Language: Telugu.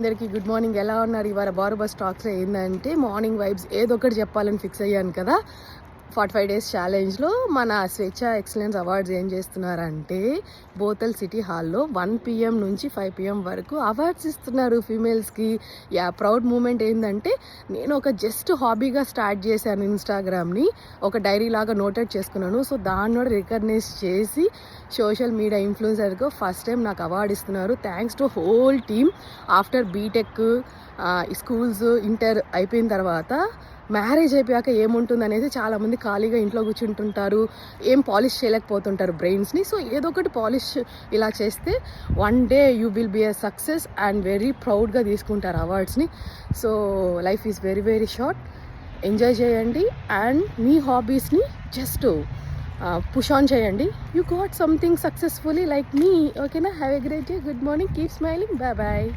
అందరికీ గుడ్ మార్నింగ్. ఎలా ఉన్నారు? ఇవాళ బారుబస్ టాక్స్లో ఏంటంటే మార్నింగ్ వైబ్స్ ఏదో ఒకటి చెప్పాలని ఫిక్స్ అయ్యాను కదా. 45 డేస్ ఛాలెంజ్లో మన స్వేచ్ఛ ఎక్సలెన్స్ అవార్డ్స్ ఏం చేస్తున్నారంటే బోతల్ సిటీ హాల్లో 1 PM నుంచి 5 PM వరకు అవార్డ్స్ ఇస్తున్నారు ఫీమేల్స్కి. ప్రౌడ్ మూమెంట్ ఏంటంటే నేను ఒక జస్ట్ హాబీగా స్టార్ట్ చేశాను ఇన్స్టాగ్రామ్ని, ఒక డైరీ లాగా నోటెడ్ చేసుకున్నాను. సో దాన్ని రికగ్నైజ్ చేసి సోషల్ మీడియా ఇన్ఫ్లుయెన్సర్గా ఫస్ట్ టైం నాకు అవార్డు ఇస్తున్నారు. Thanks to whole team. After BTech, schools, inter అయిపోయిన తర్వాత మ్యారేజ్ అయిపోయాక ఏముంటుంది అనేది చాలామంది ఖాళీగా ఇంట్లో కూర్చుంటుంటారు, ఏం పాలిష్ చేయలేకపోతుంటారు బ్రెయిన్స్ని. సో ఏదో ఒకటి పాలిష్ ఇలా చేస్తే one day you will be a success and very ప్రౌడ్గా తీసుకుంటారు అవార్డ్స్ని. So life is very very short. Enjoy చేయండి అండ్ మీ హాబీస్ని జస్ట్ పుష్ ఆన్ చేయండి. You got something successfully like మీ. ఓకేనా? Have a great day. Good morning. Keep smiling. Bye bye.